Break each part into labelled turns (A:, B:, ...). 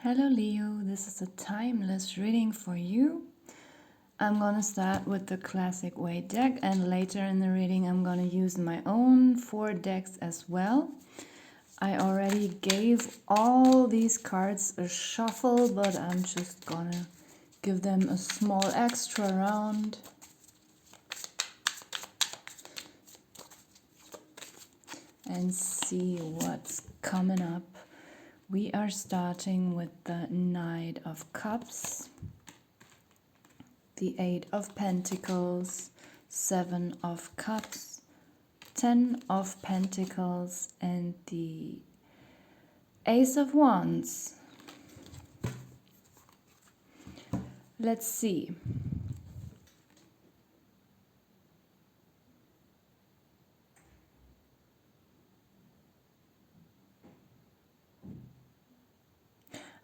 A: Hello Leo, this is a timeless reading for you. I'm gonna start with the classic way deck, and later in the reading I'm gonna use my own 4 decks as well. I already gave all these cards a shuffle, but I'm just gonna give them a small extra round. And see what's coming up. We are starting with the Knight of Cups, the 8 of Pentacles, 7 of Cups, 10 of Pentacles, and the Ace of Wands. Let's see.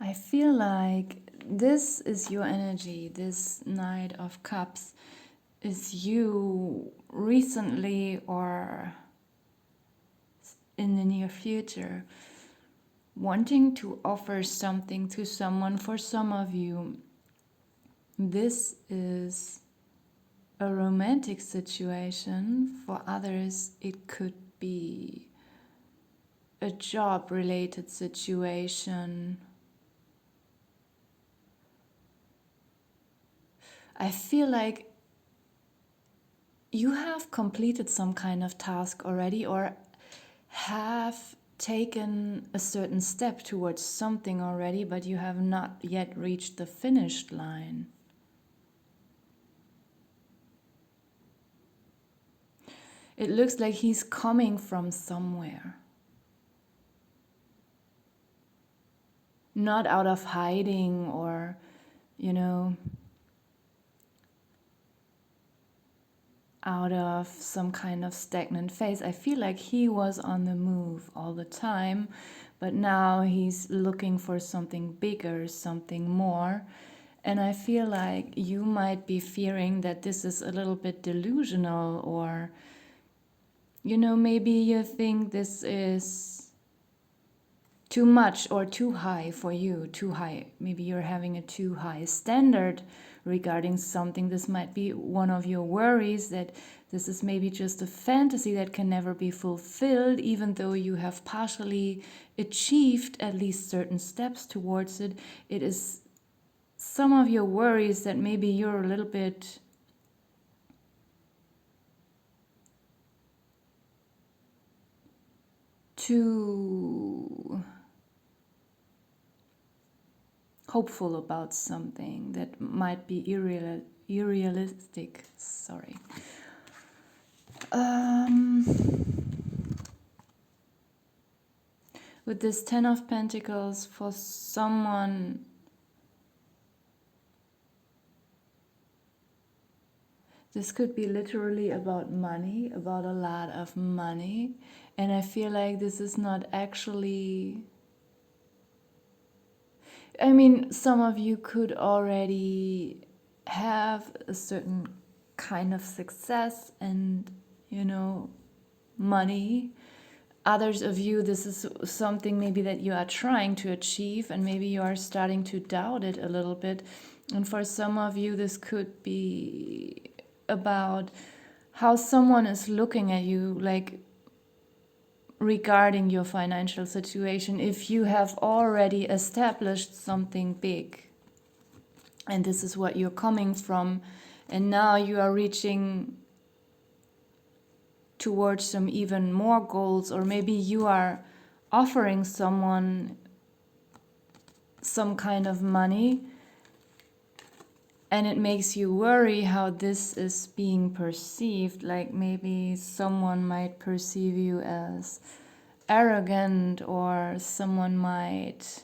A: I feel like this is your energy. This Knight of Cups is you recently or in the near future wanting to offer something to someone. For some of you, this is a romantic situation. For others, it could be a job-related situation. I feel like you have completed some kind of task already, or have taken a certain step towards something already, but you have not yet reached the finished line. It looks like he's coming from somewhere. Not out of hiding or, out of some kind of stagnant phase. I feel like he was on the move all the time, but now he's looking for something bigger, something more. And I feel like you might be fearing that this is a little bit delusional, or, maybe you think this is too much or too high for you, too high. Maybe you're having a too high standard regarding something. This might be one of your worries, that this is maybe just a fantasy that can never be fulfilled, even though you have partially achieved at least certain steps towards it. It is some of your worries that maybe you're a little bit too hopeful about something that might be irrealistic. Sorry. With this 10 of Pentacles, for someone, this could be literally about money, about a lot of money. And I feel like this is not actually... I mean, some of you could already have a certain kind of success and, money. Others of you, this is something maybe that you are trying to achieve, and maybe you are starting to doubt it a little bit. And for some of you, this could be about how someone is looking at you, like regarding your financial situation. If you have already established something big, and this is what you're coming from, and now you are reaching towards some even more goals, or maybe you are offering someone some kind of money, and it makes you worry how this is being perceived. Like maybe someone might perceive you as arrogant, or someone might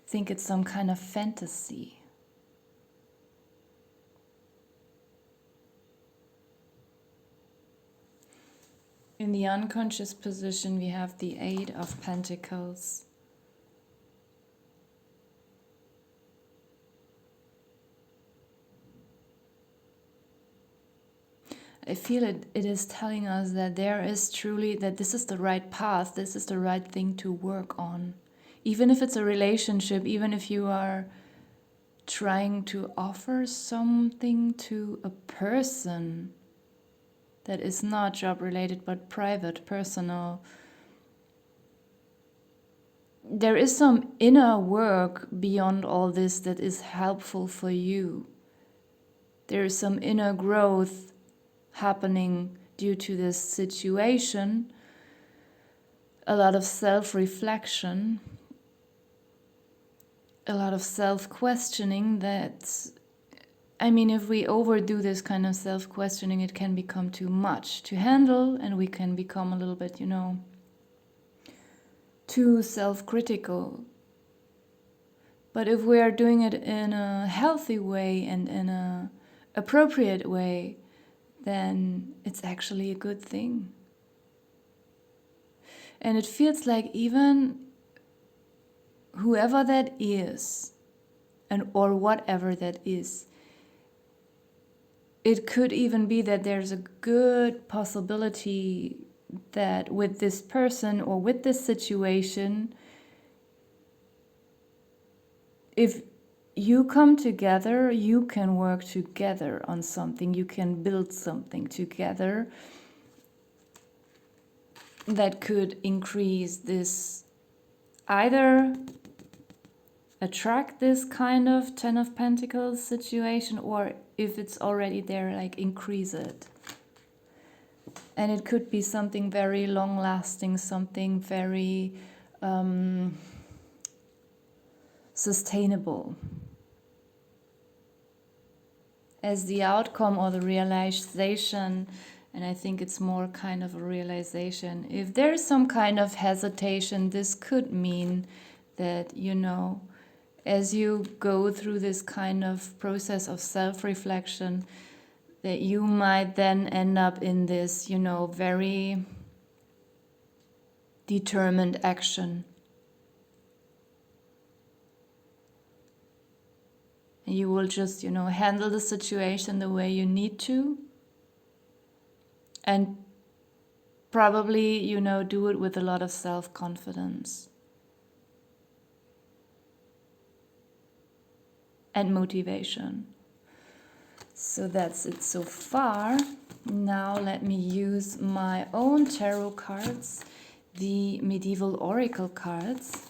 A: think it's some kind of fantasy. In the unconscious position, we have the 8 of Pentacles. I feel it is telling us that there is truly, that this is the right path, this is the right thing to work on. Even if it's a relationship, even if you are trying to offer something to a person that is not job related but private, personal, there is some inner work beyond all this that is helpful for you. There is some inner growth happening due to this situation, a lot of self-reflection, a lot of self-questioning that, I mean, if we overdo this kind of self-questioning, it can become too much to handle, and we can become a little bit, too self-critical. But if we are doing it in a healthy way and in a appropriate way, then it's actually a good thing. And it feels like even whoever that is, and or whatever that is, it could even be that there's a good possibility that with this person or with this situation, if you come together, you can work together on something, you can build something together that could increase this, either attract this kind of Ten of Pentacles situation, or if it's already there, like increase it. And it could be something very long lasting, something very sustainable. As the outcome or the realization, and I think it's more kind of a realization, if there's some kind of hesitation, this could mean that, as you go through this kind of process of self-reflection, that you might then end up in this, very determined action. And you will just, handle the situation the way you need to. And probably, do it with a lot of self-confidence and motivation. So that's it so far. Now let me use my own tarot cards, the medieval oracle cards.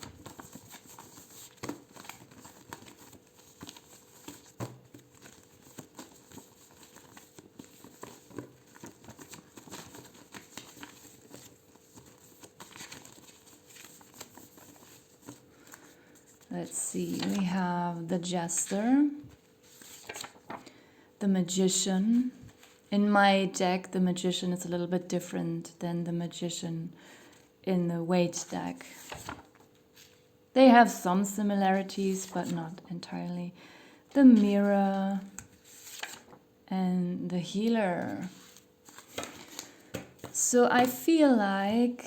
A: Let's see, we have the Jester, the Magician. In my deck, the Magician is a little bit different than the Magician in the Weight deck. They have some similarities, but not entirely. The Mirror and the Healer. So I feel like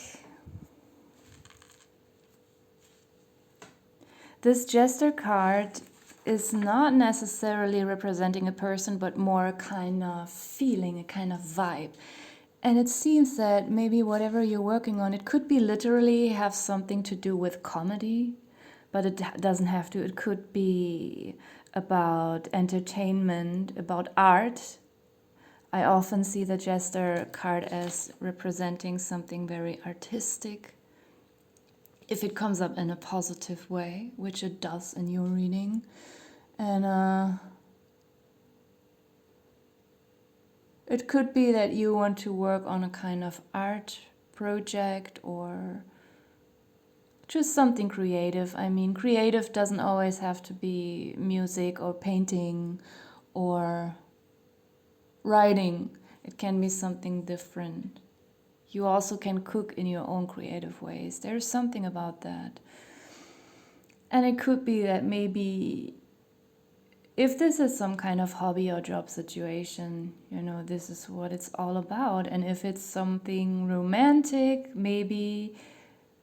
A: this Jester card is not necessarily representing a person, but more a kind of feeling, a kind of vibe. And it seems that maybe whatever you're working on, it could be literally have something to do with comedy, but it doesn't have to. It could be about entertainment, about art. I often see the Jester card as representing something very artistic, if it comes up in a positive way, which it does in your reading. And it could be that you want to work on a kind of art project or just something creative. I mean, creative doesn't always have to be music or painting or writing. It can be something different. You also can cook in your own creative ways. There's something about that. And it could be that maybe if this is some kind of hobby or job situation, this is what it's all about. And if it's something romantic, maybe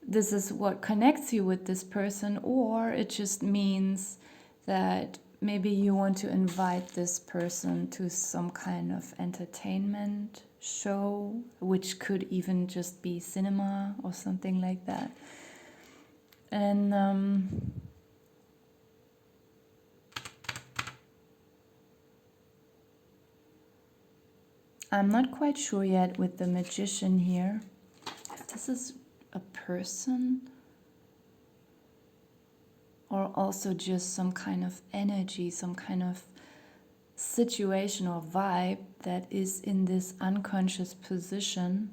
A: this is what connects you with this person, or it just means that maybe you want to invite this person to some kind of entertainment show, which could even just be cinema or something like that. And I'm not quite sure yet with the magician here if this is a person or also just some kind of energy, some kind of situation or vibe that is in this unconscious position.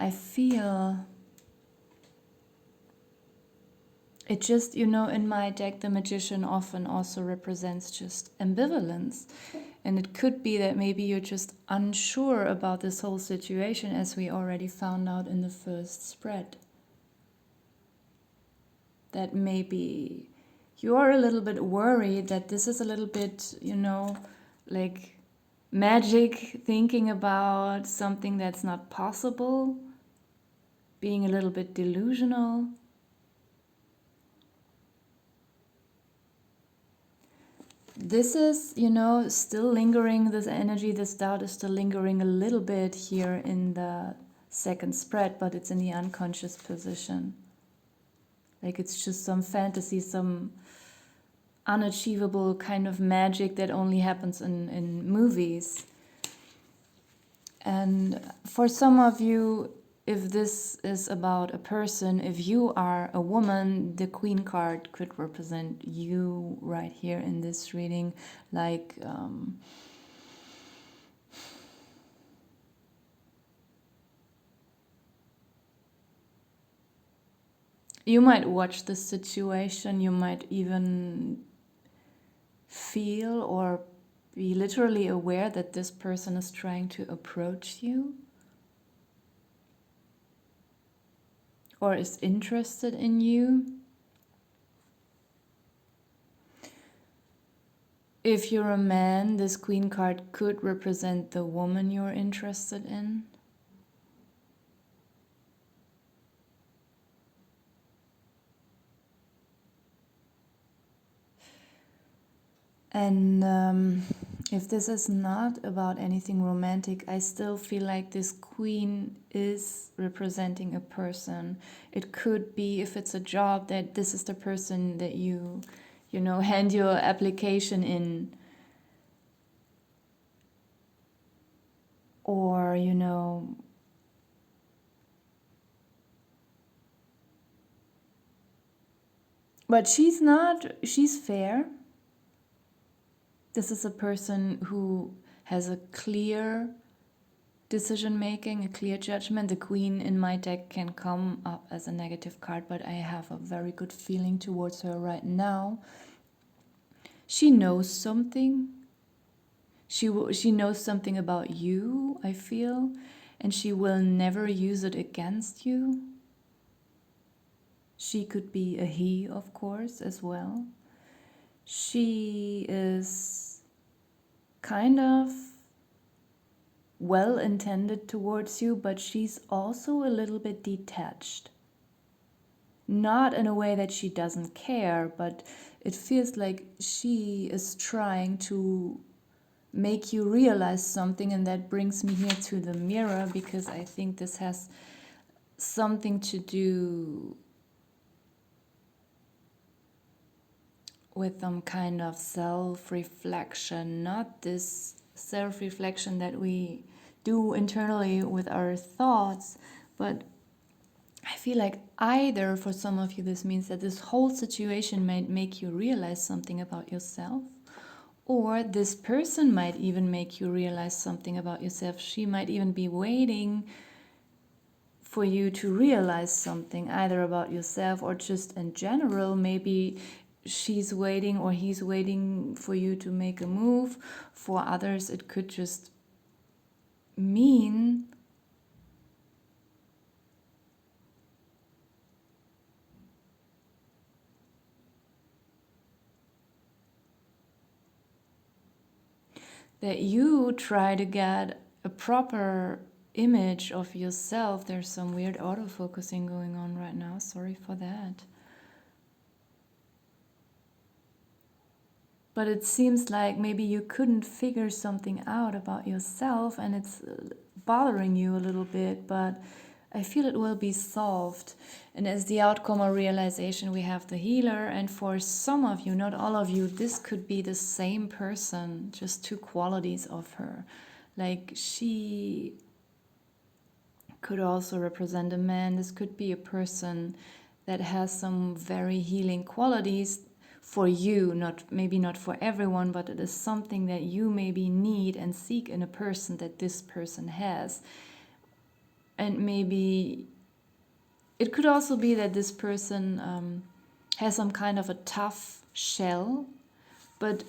A: I feel it just, in my deck, the magician often also represents just ambivalence. And it could be that maybe you're just unsure about this whole situation, as we already found out in the first spread. That maybe you're a little bit worried that this is a little bit, like magic, thinking about something that's not possible, being a little bit delusional. This is, still lingering, this energy, this doubt is still lingering a little bit here in the second spread, but it's in the unconscious position. Like it's just some fantasy, some unachievable kind of magic that only happens in movies. And for some of you, if this is about a person, if you are a woman, the Queen card could represent you right here in this reading. Like, you might watch the situation, you might even feel or be literally aware that this person is trying to approach you or is interested in you. If you're a man, this Queen card could represent the woman you're interested in. And if this is not about anything romantic, I still feel like this Queen is representing a person. It could be, if it's a job, that this is the person that you hand your application in. Or, but she's fair. This is a person who has a clear decision making, a clear judgment. The Queen in my deck can come up as a negative card, but I have a very good feeling towards her right now. She knows something. She knows something about you, I feel, and she will never use it against you. She could be a he, of course, as well. She is kind of well intended towards you, but she's also a little bit detached. Not in a way that she doesn't care, but it feels like she is trying to make you realize something, and that brings me here to the mirror, because I think this has something to do with some kind of self-reflection, not this self-reflection that we do internally with our thoughts, but I feel like either for some of you this means that this whole situation might make you realize something about yourself, or this person might even make you realize something about yourself. She might even be waiting for you to realize something, either about yourself or just in general. Maybe she's waiting or he's waiting for you to make a move. For others, it could just mean that you try to get a proper image of yourself. There's some weird autofocusing going on right now. Sorry for that. But it seems like maybe you couldn't figure something out about yourself and it's bothering you a little bit, but I feel it will be solved. And as the outcome or realization, we have the healer. And for some of you, not all of you, this could be the same person, just two qualities of her. Like she could also represent a man. This could be a person that has some very healing qualities for you, maybe not for everyone, but it is something that you maybe need and seek in a person that this person has. And maybe it could also be that this person has some kind of a tough shell, but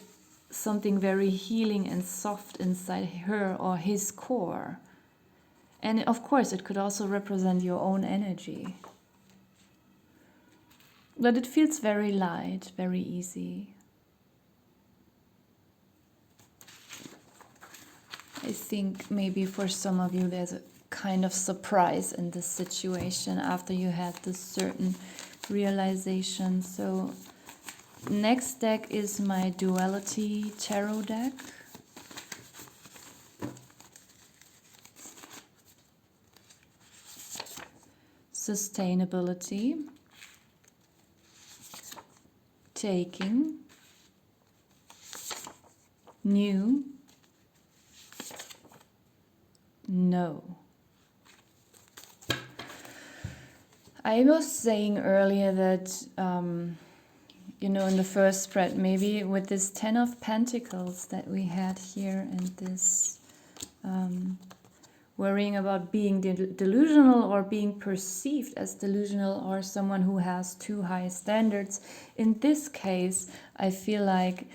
A: something very healing and soft inside her or his core. And of course, it could also represent your own energy. But it feels very light, very easy. I think maybe for some of you there's a kind of surprise in this situation after you had this certain realization. So next deck is my duality tarot deck. Sustainability, taking, new, no. I was saying earlier that, in the first spread, maybe with this 10 of Pentacles that we had here and this worrying about being delusional or being perceived as delusional or someone who has too high standards. In this case, I feel like,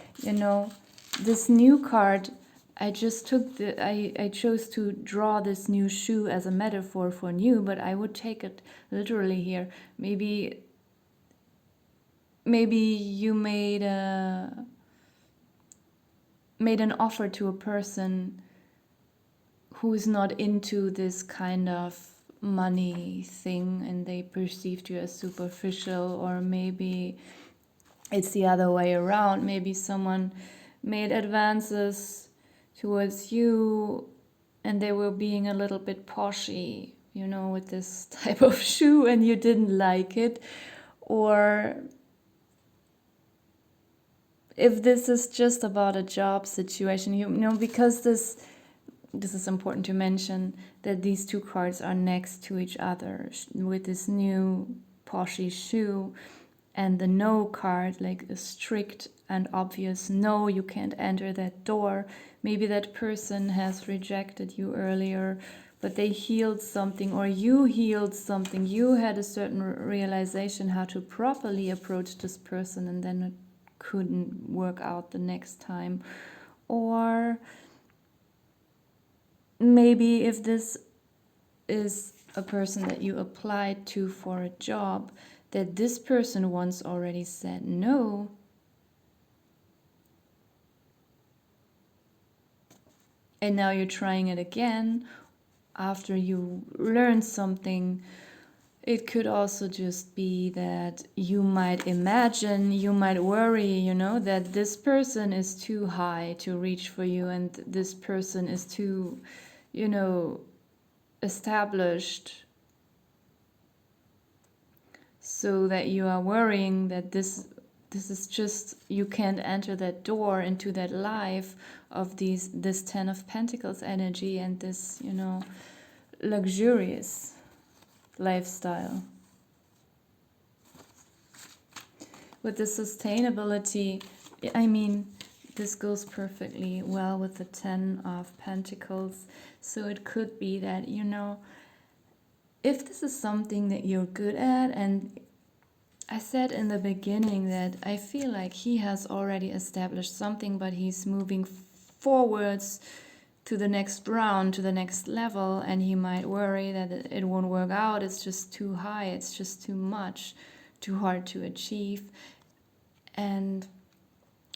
A: this new card, I just took I chose to draw this new shoe as a metaphor for new, but I would take it literally here. Maybe you made an offer to a person who's not into this kind of money thing and they perceived you as superficial, or maybe it's the other way around. Maybe someone made advances towards you and they were being a little bit poshy, with this type of shoe, and you didn't like it. Or if this is just about a job situation, because this is important to mention, that these two cards are next to each other with this new poshy shoe and the no card, like a strict and obvious no, you can't enter that door. Maybe that person has rejected you earlier, but they healed something, or you healed something. You had a certain realization how to properly approach this person, and then it couldn't work out the next time. Or maybe if this is a person that you applied to for a job, that this person once already said no, and now you're trying it again after you learned something. It could also just be that you might imagine, you might worry, that this person is too high to reach for you, and this person is too, established, so that you are worrying that this is just, you can't enter that door into that life of this 10 of Pentacles energy and this, luxurious lifestyle. With the sustainability, this goes perfectly well with the 10 of Pentacles. So it could be that, if this is something that you're good at, and I said in the beginning that I feel like he has already established something, but he's moving forwards to the next round, to the next level, and he might worry that it won't work out. It's just too high, it's just too much, too hard to achieve. And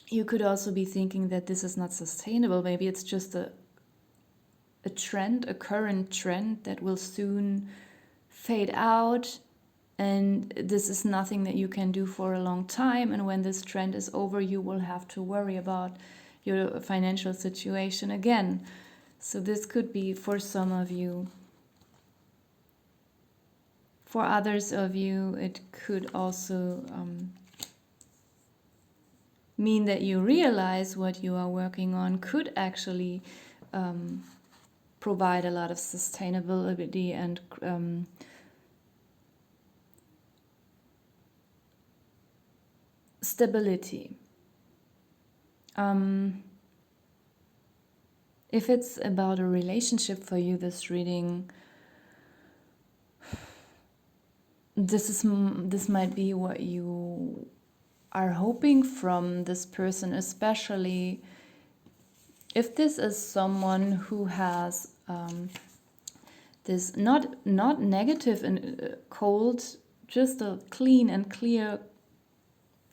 A: you could also be thinking that this is not sustainable. Maybe it's just a a trend, a current trend that will soon fade out, and this is nothing that you can do for a long time, and when this trend is over you will have to worry about your financial situation again. So this could be for some of you. For others of you, it could also mean that you realize what you are working on could actually provide a lot of sustainability and stability. If it's about a relationship for you, this reading, this might be what you are hoping from this person, especially if this is someone who has this not negative and cold, just a clean and clear,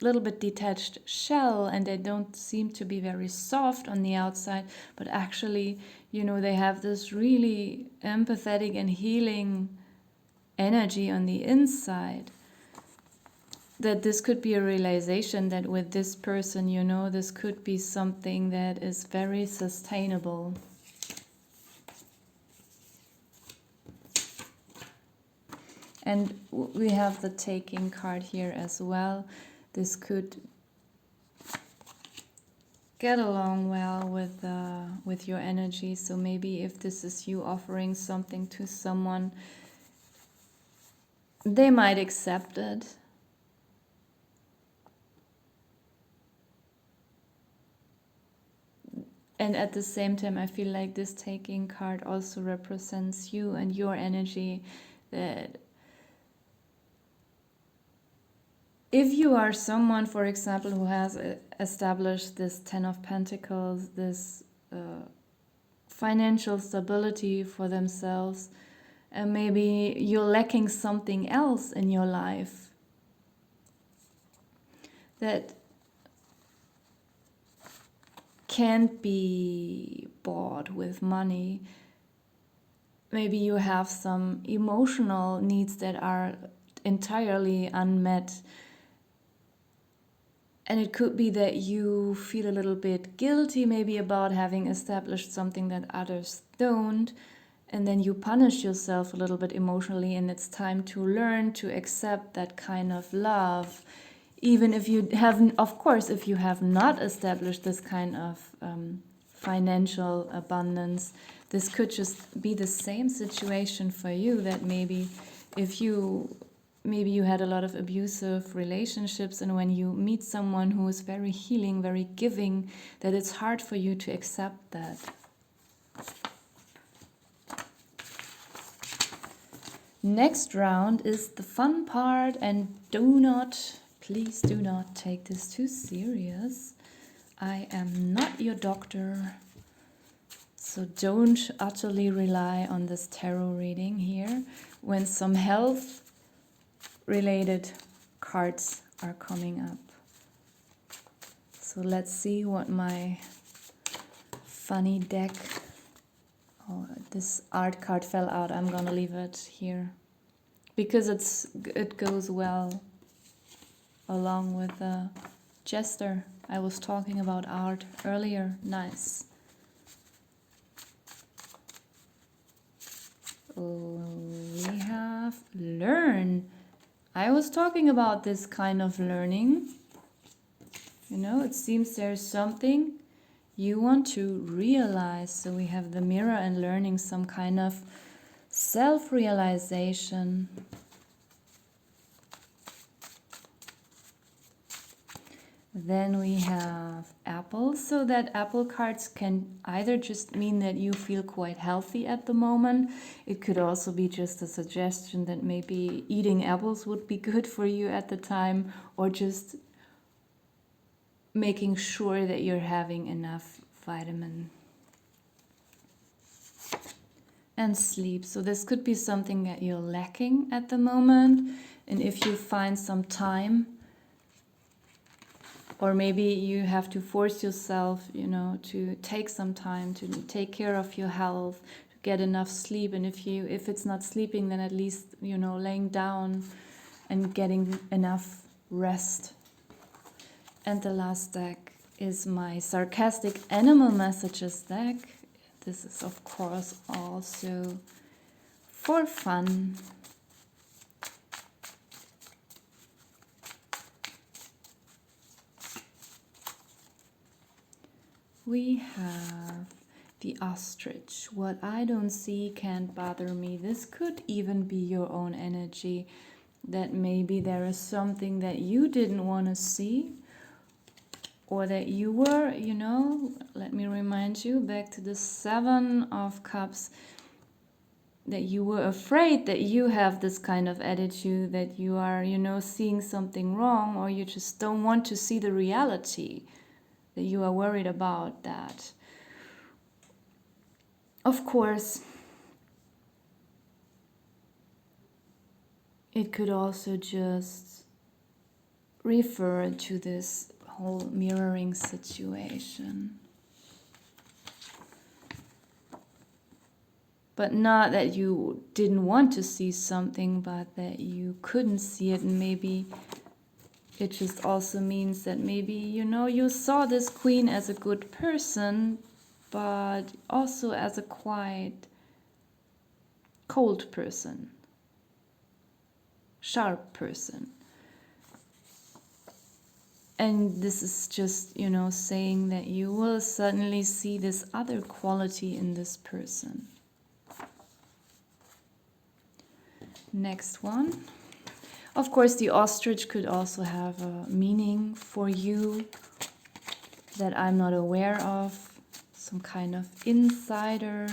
A: little bit detached shell, and they don't seem to be very soft on the outside, but actually, they have this really empathetic and healing energy on the inside. That this could be a realization that with this person, this could be something that is very sustainable. And we have the taking card here as well. This could get along well with your energy. So maybe if this is you offering something to someone, they might accept it. And at the same time, I feel like this taking card also represents you and your energy, that if you are someone, for example, who has established this Ten of Pentacles, this financial stability for themselves, and maybe you're lacking something else in your life that can't be bought with money. Maybe you have some emotional needs that are entirely unmet. And it could be that you feel a little bit guilty maybe about having established something that others don't. And then you punish yourself a little bit emotionally, and it's time to learn to accept that kind of love. Even if you haven't, of course, if you have not established this kind of financial abundance, this could just be the same situation for you, that maybe you had a lot of abusive relationships, and when you meet someone who is very healing, very giving, that it's hard for you to accept that. Next round is the fun part, and please do not take this too serious. I am not your doctor, so don't utterly rely on this tarot reading here when some health related cards are coming up. So let's see what my funny deck, this art card fell out. I'm gonna leave it here because it goes well along with the jester. I was talking about art earlier. Nice. We have learn. I was talking about this kind of learning. It seems there's something you want to realize. So we have the mirror and learning some kind of self-realization. Then we have apple. So that apple cards can either just mean that you feel quite healthy at the moment. It could also be just a suggestion that maybe eating apples would be good for you at the time, or just making sure that you're having enough vitamin and sleep. So this could be something that you're lacking at the moment, and if you find some time Or maybe you have to force yourself, to take some time to take care of your health, to get enough sleep. And if it's not sleeping, then at least, laying down and getting enough rest. And the last deck is my sarcastic animal messages deck. This is, of course, also for fun. We have the ostrich. What I don't see can't bother me. This could even be your own energy, that maybe there is something that you didn't want to see, or that you were, let me remind you back to the 7 of Cups, that you were afraid that you have this kind of attitude, that you are, seeing something wrong, or you just don't want to see the reality, that you are worried about that. Of course, it could also just refer to this whole mirroring situation. But not that you didn't want to see something, but that you couldn't see it. And maybe it just also means that maybe, you saw this queen as a good person, but also as a quite cold person, sharp person. And this is just, saying that you will suddenly see this other quality in this person. Next one. Of course, the ostrich could also have a meaning for you that I'm not aware of. Some kind of insider.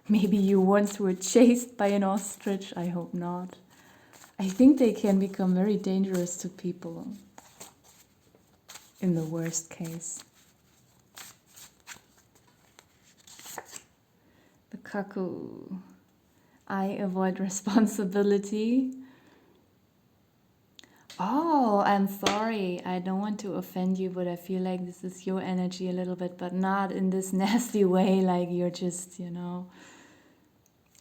A: Maybe you once were chased by an ostrich. I hope not. I think they can become very dangerous to people, in the worst case. The cuckoo. I avoid responsibility. Oh, I'm sorry. I don't want to offend you, but I feel like this is your energy a little bit, but not in this nasty way, like you're just,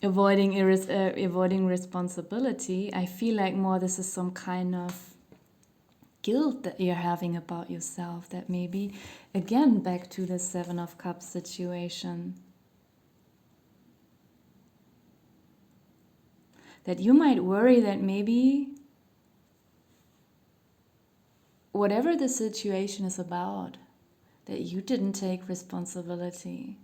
A: avoiding responsibility. I feel like more this is some kind of guilt that you're having about yourself, that maybe, again, back to the 7 of Cups situation, that you might worry that maybe whatever the situation is about, that you didn't take responsibility.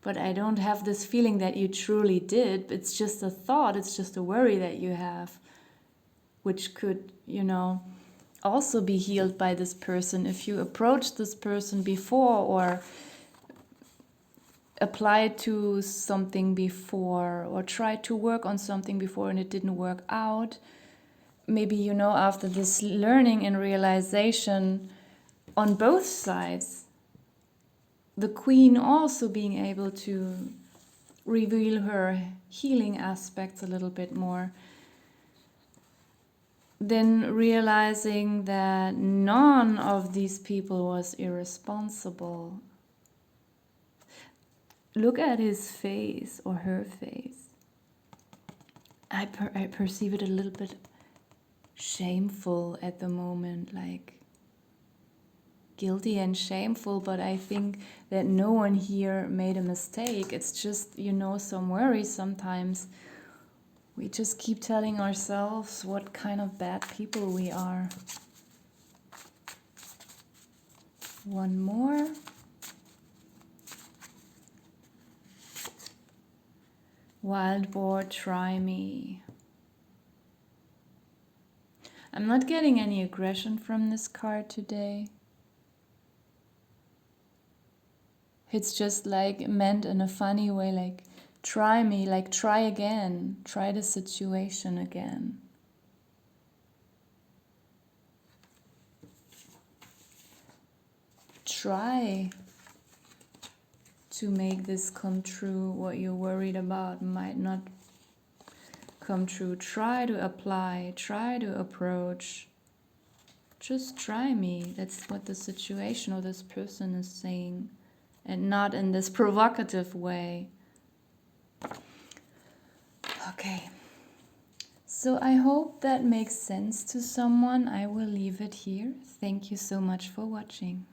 A: But I don't have this feeling that you truly did. It's just a thought, it's just a worry that you have, which could, also be healed by this person if you approached this person before, or applied to something before, or tried to work on something before and it didn't work out. Maybe, after this learning and realization on both sides, the queen also being able to reveal her healing aspects a little bit more, then realizing that none of these people was irresponsible. Look at his face or her face. I perceive it a little bit shameful at the moment, like guilty and shameful, but I think that no one here made a mistake. It's just, some worry sometimes. We just keep telling ourselves what kind of bad people we are. One more. Wild boar, try me. I'm not getting any aggression from this card today. It's just like meant in a funny way, like try me, like try again, try the situation again. Try to make this come true. What you're worried about might not come true. Try to apply, try to approach. Just try me. That's what the situation or this person is saying. And not in this provocative way. Okay. So I hope that makes sense to someone. I will leave it here. Thank you so much for watching.